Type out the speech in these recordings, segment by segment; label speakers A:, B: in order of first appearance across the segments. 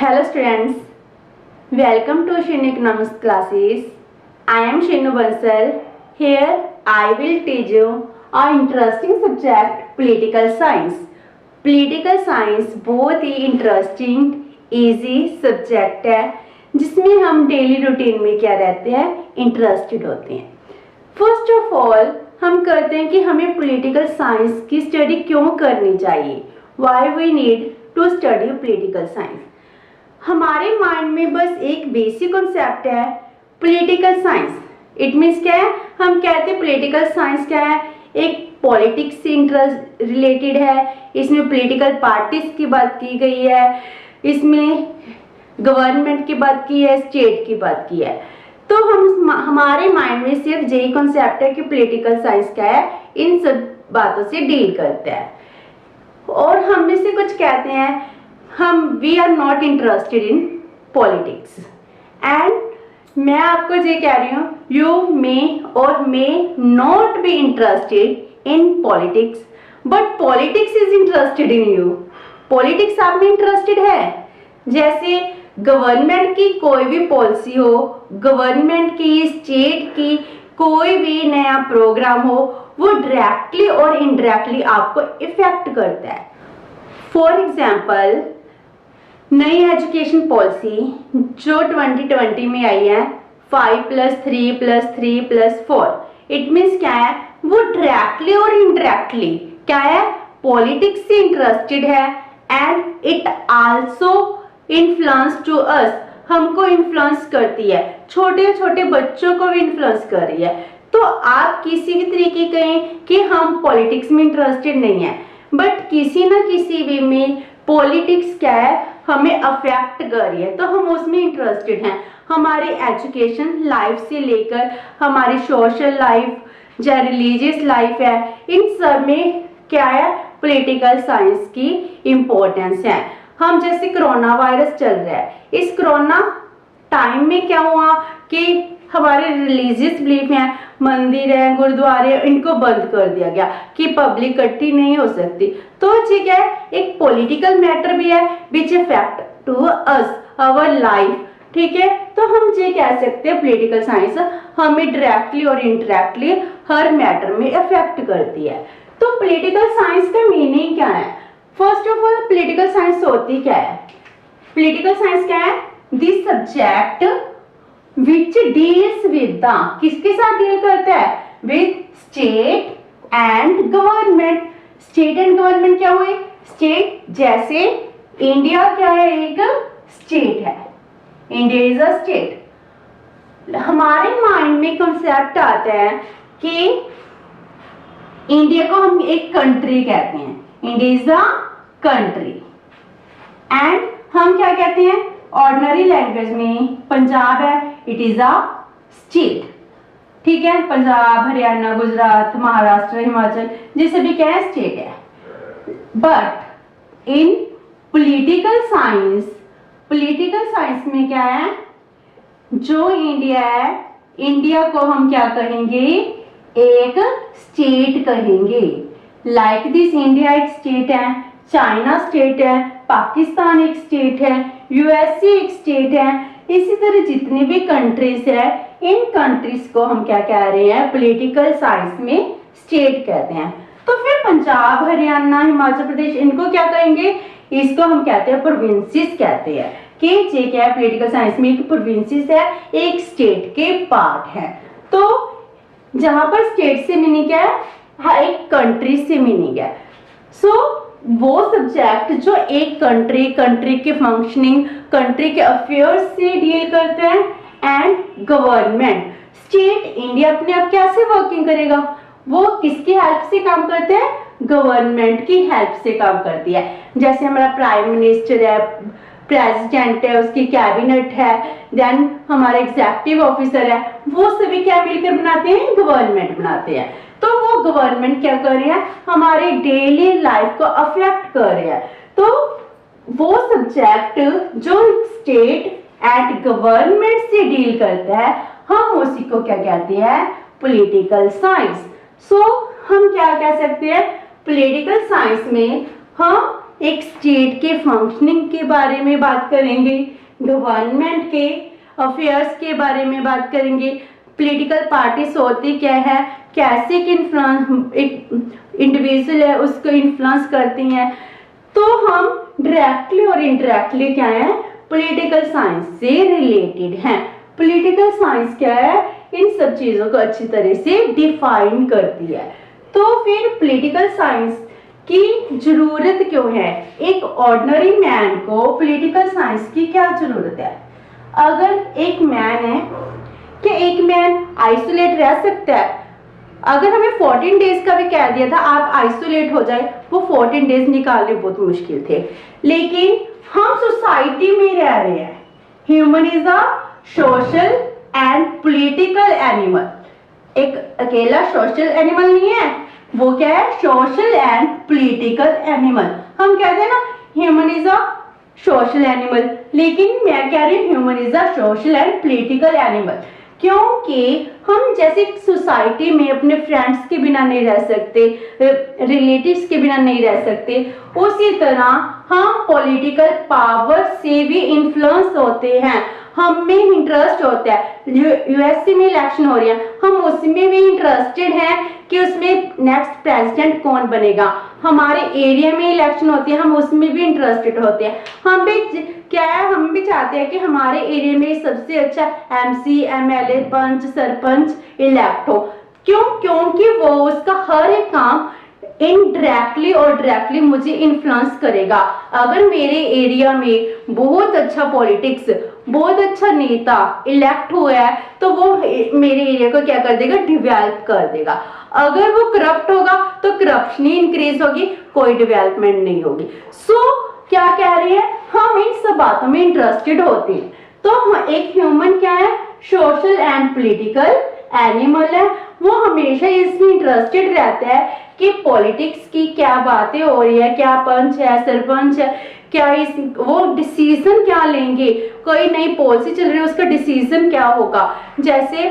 A: Hello students, welcome to Shinu Economics classes. I am Shinu Bansal. Here I will teach you our interesting subject political science. Political science बहुत ही interesting, easy subject है जिसमें हम daily routine में क्या रहते हैं interested होते हैं. First of all हम करते हैं कि हमें political science की study क्यों करनी चाहिए. Why we need to study political science. हमारे माइंड में बस एक बेसिक कॉन्सेप्ट है पॉलिटिकल साइंस. इट मीन्स क्या है, हम कहते हैं पॉलिटिकल साइंस क्या है, एक पॉलिटिक्स से इंटरेस्ट रिलेटेड है. इसमें पॉलिटिकल पार्टीज की बात की गई है, इसमें गवर्नमेंट की बात की है, स्टेट की बात की है. तो हमारे माइंड में सिर्फ यही कॉन्सेप्ट है कि पॉलिटिकल साइंस क्या है, इन सब बातों से डील करता है. और हम में से कुछ कहते हैं we are not interested in politics. And मैं आपको ये कह रही हूँ you may not be interested in politics, but politics is interested in you. Politics आप में इंटरेस्टेड है. जैसे गवर्नमेंट की कोई भी पॉलिसी हो, गवर्नमेंट की, स्टेट की कोई भी नया प्रोग्राम हो, वो डायरेक्टली और इनडायरेक्टली आपको इफेक्ट करता है. फॉर एग्जाम्पल नई एजुकेशन पॉलिसी जो 2020 में आई है 5+3+3+4. इट मीन्स क्या है, वो डायरेक्टली और इनडायरेक्टली क्या है, पॉलिटिक्स से इंटरेस्टेड है. And it also influence to us, हमको इन्फ्लुएंस करती है, छोटे छोटे बच्चों को भी इन्फ्लुएंस कर रही है. तो आप किसी भी तरीके कहें कि हम पॉलिटिक्स में इंटरेस्टेड नहीं है, बट किसी ना किसी वे में पॉलिटिक्स क्या है हमें अफेक्ट कर रही है, तो हम उसमें इंटरेस्टेड हैं. हमारी एजुकेशन लाइफ से लेकर हमारी सोशल लाइफ या रिलीजियस लाइफ है, इन सब में क्या है पॉलिटिकल साइंस की इम्पोर्टेंस है. हम जैसे कोरोना वायरस चल रहा है, इस कोरोना टाइम में क्या हुआ कि हमारे रिलीजियस बिलीफ हैं, मंदिर है, गुरुद्वारे, इनको बंद कर दिया गया कि पब्लिक इकट्ठी नहीं हो सकती. तो ठीक है, एक पॉलिटिकल मैटर भी है which effect to us our life. ठीक है, तो हम ये कह सकते हैं पॉलिटिकल साइंस हमें डायरेक्टली और इनडायरेक्टली हर मैटर में इफेक्ट करती है. तो पॉलिटिकल साइंस का मीनिंग क्या है. First of all political science होती क्या है. पॉलिटिकल साइंस क्या है, this subject which deals with the, किसके साथ डील करता है, with state and government. state and government क्या हुए, state जैसे इंडिया क्या है, एक स्टेट है, इंडिया इज अ स्टेट. हमारे माइंड में कंसेप्ट आता है कि इंडिया को हम एक कंट्री कहते हैं, India is a country. And हम क्या कहते हैं ऑर्डिनरी लैंग्वेज में, पंजाब है, इट इज अ स्टेट. ठीक है, पंजाब, हरियाणा, गुजरात, महाराष्ट्र, हिमाचल, जिसे भी क्या है स्टेट है. बट इन पॉलिटिकल साइंस में क्या है, जो इंडिया है, इंडिया को हम क्या कहेंगे, एक स्टेट कहेंगे. लाइक दिस इंडिया एक स्टेट है, चाइना स्टेट है, पाकिस्तान एक स्टेट है, यूएसए एक स्टेट है. इसी तरह जितनी भी कंट्रीज है, इन कंट्रीज को हम क्या कह रहे हैं पॉलिटिकल साइंस में स्टेट कहते हैं. तो फिर पंजाब, हरियाणा, हिमाचल प्रदेश, इनको क्या कहेंगे, इसको हम कहते हैं प्रोविंसेस कहते हैं. कि ये क्या है पॉलिटिकल साइंस में एक प्रोविंसेस है, एक स्टेट के पार्ट है. तो जहां पर स्टेट से मीनिंग क्या है, एक कंट्री से मीनिंग है. सो वो सब्जेक्ट जो एक कंट्री के फंक्शनिंग, कंट्री के अफेयर्स से डील करते हैं. एंड गवर्नमेंट, स्टेट इंडिया अपने आप कैसे वर्किंग करेगा, वो किसकी हेल्प से काम करते हैं, गवर्नमेंट की हेल्प से काम करती है. जैसे हमारा प्राइम मिनिस्टर है, प्रेसिडेंट है, उसकी कैबिनेट है, देन हमारा एग्जीक्यूटिव ऑफिसर है, वो सभी क्या मिलकर बनाते हैं, गवर्नमेंट बनाते हैं. तो वो गवर्नमेंट क्या कर रही है, हमारे डेली लाइफ को अफेक्ट कर रही है. तो वो सब्जेक्ट जो स्टेट एंड गवर्नमेंट से डील करता है, हम उसी को क्या कहते हैं, पॉलिटिकल साइंस. सो हम क्या कह सकते हैं, पॉलिटिकल साइंस में हम एक स्टेट के फंक्शनिंग के बारे में बात करेंगे, गवर्नमेंट के अफेयर्स के बारे में बात करेंगे, पॉलिटिकल पार्टीज होती क्या है, कैसे एक इंडिविजुअल है उसको इन्फ्लुएंस करती हैं। तो हम डायरेक्टली और इनडायरेक्टली क्या है, पॉलिटिकल साइंस से रिलेटेड हैं। पॉलिटिकल साइंस क्या है, इन सब चीजों को अच्छी तरह से डिफाइन करती है। तो फिर पॉलिटिकल साइंस की जरूरत क्यों है, एक ऑर्डिनरी मैन को पॉलिटिकल साइंस की क्या जरूरत है? अगर एक मैन है कि एक मैन आइसोलेट रह सकता है? अगर हमें 14 डेज का भी कह दिया था आप आइसोलेट हो जाए, वो 14 डेज निकालने बहुत मुश्किल थे। लेकिन हम सोसाइटी में रह रहे हैं। Human is a social and political animal. एक अकेला सोशल एनिमल नहीं है, वो क्या है, सोशल एंड पॉलिटिकल एनिमल। हम कहते हैं ना human is a social animal, लेकिन मैं कह रही हूँ human is a social and political animal, क्योंकि हम जैसे सोसाइटी में अपने फ्रेंड्स के बिना नहीं रह सकते, रिलेटिव्स के बिना नहीं रह सकते, उसी तरह हम पॉलिटिकल पावर से भी इन्फ्लुएंस होते हैं। हम में इंटरेस्ट होता है, यूएसए में इलेक्शन हो रही है, हम उसमें भी इंटरेस्टेड हैं कि उसमें नेक्स्ट प्रेसिडेंट कौन बनेगा। हमारे एरिया में इलेक्शन होती है, हम उसमें भी इंटरेस्टेड होते हैं। हम भी क्या है, हम भी चाहते हैं कि हमारे एरिया में सबसे अच्छा एमसी, एमएलए, पंच, सरपंच इलेक्ट हो। क्यों? क्योंकि वो उसका हर एक काम इनडायरेक्टली और डायरेक्टली मुझे इन्फ्लुएंस करेगा। अगर मेरे एरिया में बहुत अच्छा पॉलिटिक्स, बहुत अच्छा नेता इलेक्ट हुआ है, तो वो मेरे एरिया को क्या कर देगा, डेवलप कर देगा। अगर वो करप्ट होगा तो करप्शन ही इंक्रीज होगी, कोई डेवलपमेंट नहीं होगी। क्या कह रही है, हम इन सब बातों में इंटरेस्टेड होते हैं। तो एक ह्यूमन क्या है, सोशल एंड पॉलिटिकल एनिमल है। वो हमेशा इसमें इंटरेस्टेड रहता है कि पॉलिटिक्स की क्या बातें हो रही है, क्या पंच है, सरपंच है, क्या वो डिसीजन क्या लेंगे, कोई नई पॉलिसी चल रही है उसका डिसीजन क्या होगा। जैसे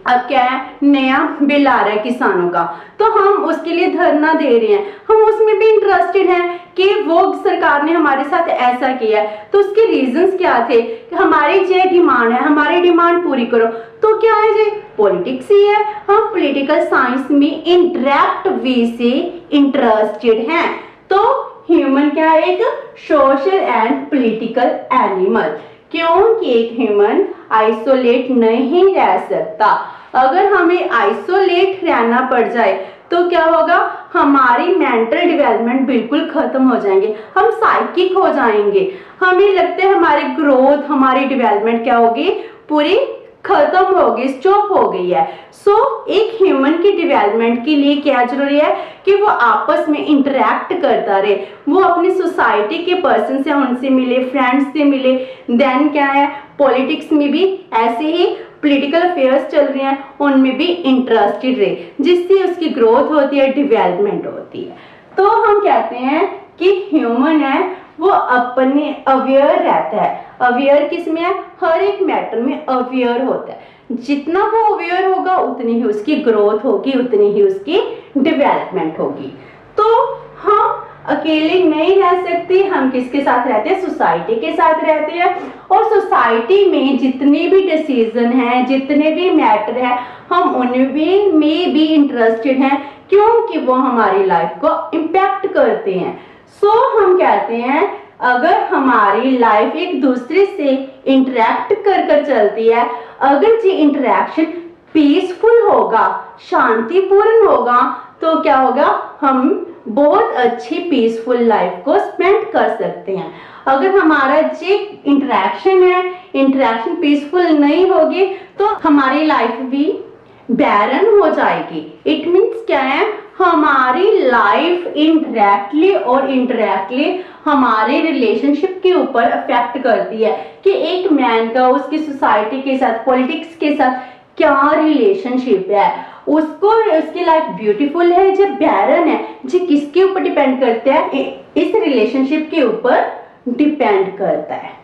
A: अब क्या है, नया बिल आ रहा है किसानों का, तो हम उसके लिए धरना दे रहे हैं, हम उसमें भी इंटरेस्टेड हैं कि वो सरकार ने हमारे साथ ऐसा किया है, तो उसके रीजंस क्या थे कि हमारी ये डिमांड है, हमारी डिमांड पूरी करो। तो क्या है, ये पॉलिटिक्स ही है। हम पॉलिटिकल साइंस में इंटरेक्ट वे से इंटरेस्टेड हैं। तो ह्यूमन क्या है, एक सोशल एंड पॉलिटिकल एनिमल, क्योंकि एक ह्यूमन आइसोलेट नहीं रह सकता। अगर हमें आइसोलेट रहना पड़ जाए तो क्या होगा, हमारी मेंटल डेवलपमेंट बिल्कुल खत्म हो जाएंगे, हम साइकिक हो जाएंगे, हमें लगता है हमारी ग्रोथ, हमारी डेवलपमेंट क्या होगी, पूरी खत्म होगी, स्टॉप हो गई है। एक ह्यूमन की डेवलपमेंट के लिए क्या जरूरी है कि वो आपस में इंटरेक्ट करता रहे, वो अपनी सोसाइटी के पर्सन से उनसे मिले, फ्रेंड्स से मिले। देन क्या है, पॉलिटिक्स में भी ऐसे ही पॉलिटिकल अफेयर्स चल रहे हैं, उनमें भी इंटरेस्टेड रहे, जिससे उसकी ग्रोथ होती है, डेवलपमेंट होती है। तो हम कहते हैं कि ह्यूमन है वो अपने अवेयर रहता है। अवेयर किसमें है, हर एक मैटर में अवेयर होता है। जितना वो अवेयर होगा उतनी ही उसकी ग्रोथ होगी, उतनी ही उसकी डेवलपमेंट होगी। तो हम अकेले नहीं रह सकते, हम किसके साथ रहते हैं, सोसाइटी के साथ रहते हैं। और सोसाइटी में जितने भी डिसीजन हैं, जितने भी मैटर है, हम उनमें में भी इंटरेस्टेड हैं, क्योंकि वो हमारी लाइफ को इम्पैक्ट करते हैं। हम कहते हैं अगर हमारी लाइफ एक दूसरे से इंटरेक्ट कर चलती है, अगर ये इंटरेक्शन पीसफुल होगा, शांतिपूर्ण होगा, तो क्या होगा, हम बहुत अच्छी पीसफुल लाइफ को स्पेंड कर सकते हैं। अगर हमारा जो इंटरेक्शन है, इंटरेक्शन पीसफुल नहीं होगी, तो हमारी लाइफ भी बैरन हो जाएगी। इट मीन्स क्या है, हमारी लाइफ इनडायरेक्टली और इनडायरेक्टली हमारे रिलेशनशिप के ऊपर अफेक्ट करती है कि एक मैन का उसकी सोसाइटी के साथ, पॉलिटिक्स के साथ क्या रिलेशनशिप है, उसको उसकी लाइफ ब्यूटीफुल है जब बैरन है, जो किसके ऊपर डिपेंड करता है, इस रिलेशनशिप के ऊपर डिपेंड करता है।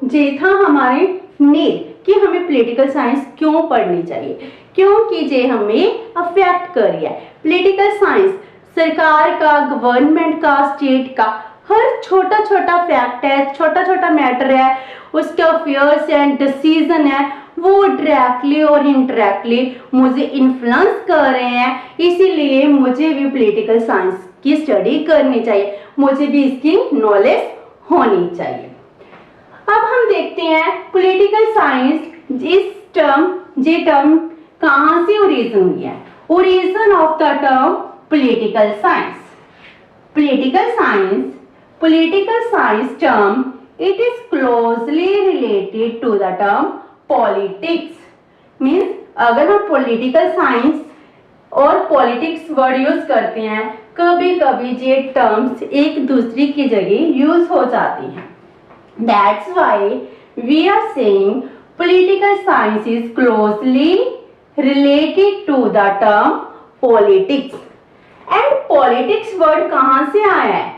A: ये था हमारे नीड कि हमें पॉलिटिकल साइंस क्यों पढ़नी चाहिए, क्योंकि ये हमें अफेक्ट कर रही है। पॉलिटिकल साइंस सरकार का, गवर्नमेंट का, स्टेट का हर छोटा छोटा फैक्ट है, छोटा छोटा मैटर है, उसके अफेयर्स एंड डिसीजन है, वो डायरेक्टली और इनडायरेक्टली मुझे इन्फ्लुएंस कर रहे हैं। इसीलिए मुझे भी पॉलिटिकल साइंस की स्टडी करनी चाहिए, मुझे भी इसकी नॉलेज होनी चाहिए। अब हम देखते हैं पॉलिटिकल साइंस, इस टर्म कहां से ओरिजिन हुई है। Origin of the term political science. Political science term, it is closely related to the term politics. Means अगर हम political science और politics वर्ड यूज करते हैं, कभी कभी ये टर्म्स एक दूसरे की जगह यूज हो जाती हैं। That's why we are saying political science is closely related to the term politics. And politics word कहां से आया है?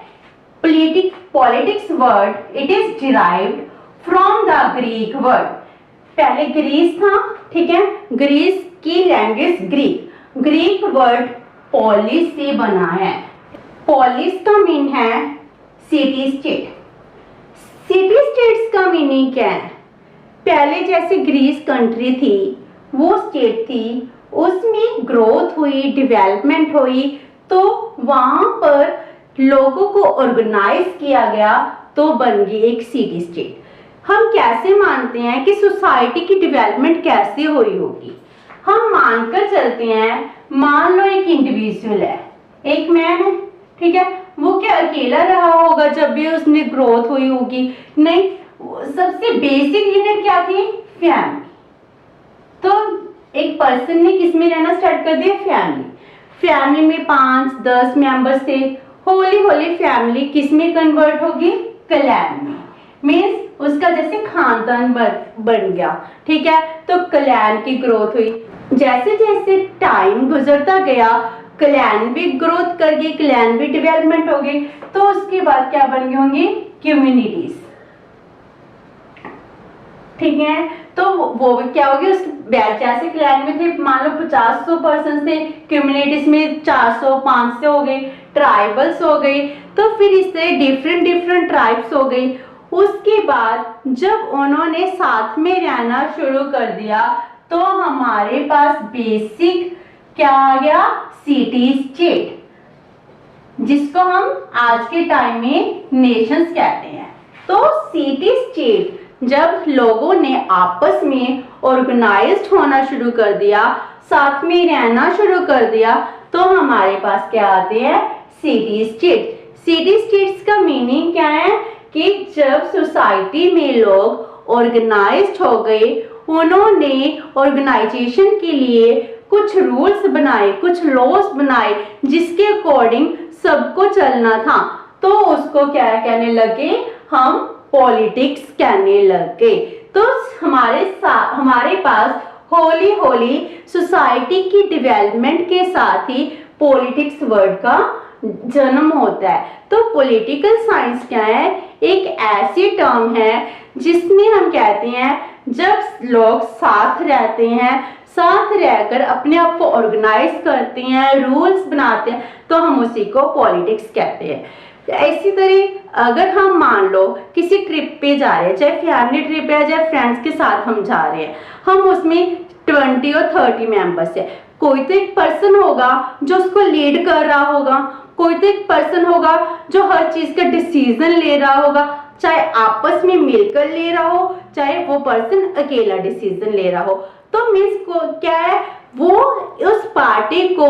A: Politics word, it is derived from the Greek word. पहले ग्रीस था, ठीक है, ग्रीस की लैंग्वेज ग्रीक वर्ड पोलिस से बना है। पोलिस का मीन है सिटी स्टेट। सिटी स्टेट्स का मीनिंग क्या है? पहले जैसे ग्रीस कंट्री थी, वो स्टेट थी, उसमें ग्रोथ हुई, डेवलपमेंट हुई, तो वहां पर लोगों को ऑर्गेनाइज किया गया, तो बन गई एक सिटी स्टेट। हम कैसे मानते हैं कि सोसाइटी की डेवलपमेंट कैसे हुई होगी? हम मानकर चलते हैं, मान लो एक इंडिविजुअल है, एक मैन है, ठीक है, वो क्या अकेला रहा होगा जब भी उसने ग्रोथ हुई होगी? नहीं, सबसे बेसिक यूनिट क्या थी? फैमिली। तो एक पर्सन ने किसमें रहना स्टार्ट कर दिया? फैमिली में 5-10 मेंबर्स थे। होली होली फैमिली किसमें कन्वर्ट होगी? क्लैन में। मीन्स उसका जैसे खानदान बन गया, ठीक है, तो क्लैन की ग्रोथ हुई। जैसे जैसे टाइम गुजरता गया, क्लैन भी ग्रोथ कर गई, क्लैन भी डेवलपमेंट हो गई, तो उसके बाद क्या बन गई होंगी? कम्युनिटीज, ठीक है। तो वो भी क्या होगी? उस जैसे क्लैन में थे, मान लो 50-100 पर्सन थे, कम्युनिटीज में 400-500 हो गई, ट्राइबल्स हो गई, तो फिर इससे डिफरेंट ट्राइब्स हो गई। उसके बाद जब उन्होंने साथ में रहना शुरू कर दिया, तो हमारे पास बेसिक क्या आ गया? सिटी स्टेट, जिसको हम आज के टाइम में नेशंस कहते हैं। तो सिटी स्टेट जब लोगों ने आपस में ऑर्गेनाइज्ड होना शुरू कर दिया, साथ में रहना शुरू कर दिया, तो हमारे पास क्या आते हैं? City state. सिटी स्टेट्स का मीनिंग क्या है? कि जब सोसाइटी में लोग ऑर्गेनाइज्ड हो गए, उन्होंने ऑर्गेनाइजेशन के लिए कुछ रूल्स बनाए, कुछ लॉस बनाए, जिसके अकॉर्डिंग सबको चलना था, तो उसको क्या कहने लगे? हम पॉलिटिक्स कहने लगे। तो हमारे पास होली होली सोसाइटी की डेवलपमेंट के साथ ही पॉलिटिक्स वर्ड का जन्म होता है। तो पॉलिटिकल साइंस क्या है? एक ऐसी टर्म है जिसमें हम कहते हैं जब लोग साथ रहते हैं, साथ रहकर अपने आप को ऑर्गेनाइज करते हैं, रूल्स बनाते हैं, तो हम उसी को पॉलिटिक्स कहते हैं। इसी तरह अगर हम मान लो किसी ट्रिप पे जा रहे हैं, चाहे फैमिली ट्रिप है, चाहे फ्रेंड्स के साथ हम जा रहे हैं, हम उसमें 20 और 30 मेंबर्स है, कोई तो एक पर्सन होगा जो उसको लीड कर रहा होगा, कोई तो एक पर्सन होगा जो हर चीज का डिसीजन ले रहा होगा, चाहे आपस में मिलकर ले रहा हो, चाहे वो पर्सन अकेला डिसीजन ले रहा हो। तो मीन्स को क्या है? वो उस पार्टी को,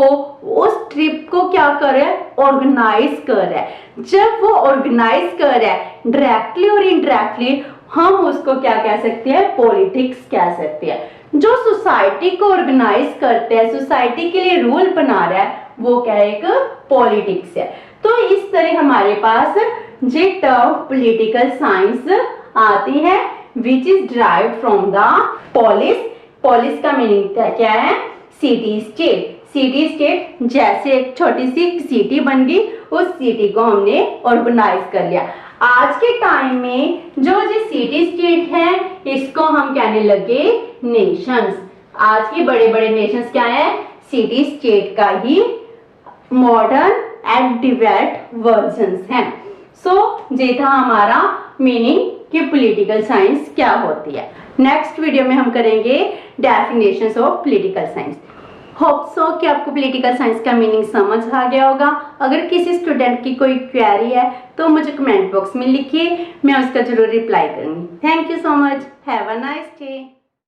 A: उस ट्रिप को क्या कर रहा है? ऑर्गेनाइज कर रहा है। जब वो ऑर्गेनाइज कर रहा है डायरेक्टली और इनडायरेक्टली, हम उसको क्या कह सकते हैं? पॉलिटिक्स कह सकते हैं। जो सोसाइटी को ऑर्गेनाइज करते हैं, सोसाइटी के लिए रूल बना रहा है, वो क्या है? एक पॉलिटिक्स है। तो इस तरह हमारे पास जे टर्म पॉलिटिकल साइंस आती है, which is derived from the police. Police का मीनिंग क्या है? City state. सिटी स्टेट जैसे एक छोटी सी सिटी बन गई, उस सिटी को हमने ऑर्गेनाइज कर लिया। आज के टाइम में जो सिटी स्टेट है, इसको हम कहने लगे नेशंस। आज के बड़े बड़े नेशंस क्या है? सिटी स्टेट का ही मॉडर्न एंड डिवेल्ट वर्जन्स हैं। सो ये था हमारा मीनिंग कि पॉलिटिकल साइंस क्या होती है। नेक्स्ट वीडियो में हम करेंगे definitions of political science. Hope so कि आपको पॉलिटिकल साइंस का मीनिंग समझ आ गया होगा। अगर किसी स्टूडेंट की कोई क्वेरी है तो मुझे कमेंट बॉक्स में लिखिए, मैं उसका जरूर रिप्लाई करूंगी। Thank you so much, have a nice day.